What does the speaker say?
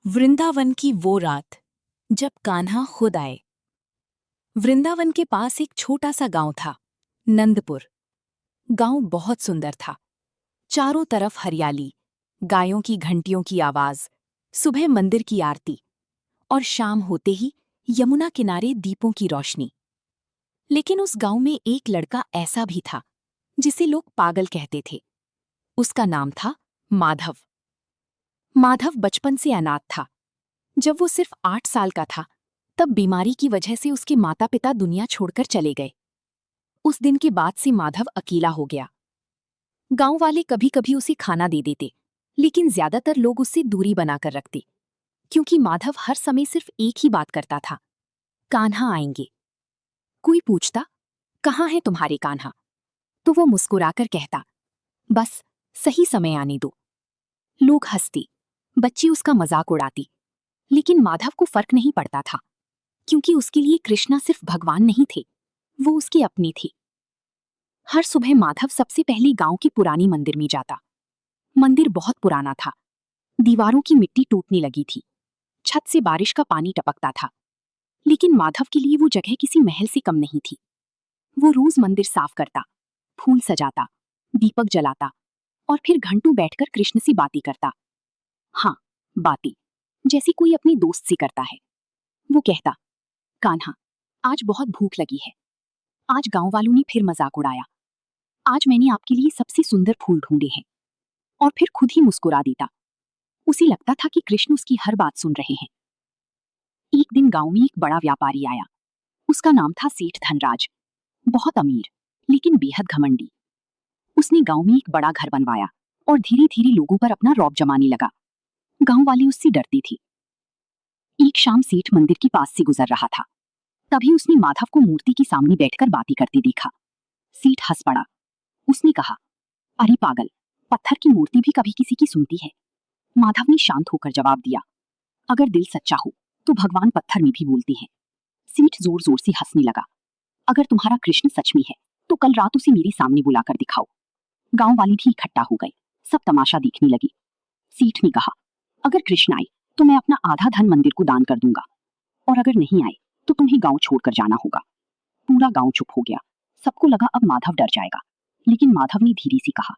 वृंदावन की वो रात जब कान्हा खुद आए। वृंदावन के पास एक छोटा सा गांव था, नंदपुर। गांव बहुत सुंदर था। चारों तरफ हरियाली, गायों की घंटियों की आवाज, सुबह मंदिर की आरती और शाम होते ही यमुना किनारे दीपों की रोशनी। लेकिन उस गांव में एक लड़का ऐसा भी था जिसे लोग पागल कहते थे। उसका नाम था माधव। माधव बचपन से अनाथ था। जब वो सिर्फ 8 साल का था, तब बीमारी की वजह से उसके माता पिता दुनिया छोड़कर चले गए। उस दिन के बाद से माधव अकेला हो गया। गांव वाले कभी कभी उसे खाना दे देते, लेकिन ज्यादातर लोग उससे दूरी बनाकर रखते, क्योंकि माधव हर समय सिर्फ एक ही बात करता था, कान्हा आएंगे। कोई पूछता, कहाँ है तुम्हारे कान्हा? तो वो मुस्कुराकर कहता, बस सही समय आने दो। लोग हंसते, बच्चे उसका मजाक उड़ाती, लेकिन माधव को फर्क नहीं पड़ता था, क्योंकि उसके लिए कृष्णा सिर्फ भगवान नहीं थे, वो उसके अपने थे। हर सुबह माधव सबसे पहले गांव के पुरानी मंदिर में जाता। मंदिर बहुत पुराना था, दीवारों की मिट्टी टूटने लगी थी, छत से बारिश का पानी टपकता था। लेकिन माधव के लिए वो जगह किसी महल से कम नहीं थी। वो रोज मंदिर साफ करता, फूल सजाता, दीपक जलाता और फिर घंटों बैठकर कृष्ण से बातें करता। हाँ, बातें जैसी कोई अपने दोस्त से करता है। वो कहता, कान्हा, आज बहुत भूख लगी है। आज गांव वालों ने फिर मजाक उड़ाया। आज मैंने आपके लिए सबसे सुंदर फूल ढूंढे हैं। और फिर खुद ही मुस्कुरा देता। उसे लगता था कि कृष्ण उसकी हर बात सुन रहे हैं। एक दिन गांव में एक बड़ा व्यापारी आया। उसका नाम था सेठ धनराज। बहुत अमीर, लेकिन बेहद घमंडी। उसने गांव में एक बड़ा घर बनवाया और धीरे धीरे लोगों पर अपना रौब जमाने लगा। गांव वाले उससे डरते थे। एक शाम सेठ मंदिर के पास से गुजर रहा था। तभी उसने माधव को मूर्ति के सामने बैठकर बातें करते देखा। सेठ हंस पड़ा। उसने कहा, अरे पागल, पत्थर की मूर्ति भी कभी किसी की सुनती है? माधव ने शांत होकर जवाब दिया, अगर दिल सच्चा हो तो भगवान पत्थर में भी बोलते हैं। सेठ जोर जोर से हंसने लगा। अगर तुम्हारा कृष्ण सच में है तो कल रात उसे मेरे सामने बुलाकर दिखाओ। गांव वाले भी इकट्ठा हो गए, सब तमाशा देखने लगे। सेठ ने कहा, अगर कृष्ण आए तो मैं अपना आधा धन मंदिर को दान कर दूंगा, और अगर नहीं आए तो तुम्हें गांव छोड़कर जाना होगा। पूरा गांव चुप हो गया। सबको लगा अब माधव डर जाएगा, लेकिन माधव ने धीरे से कहा,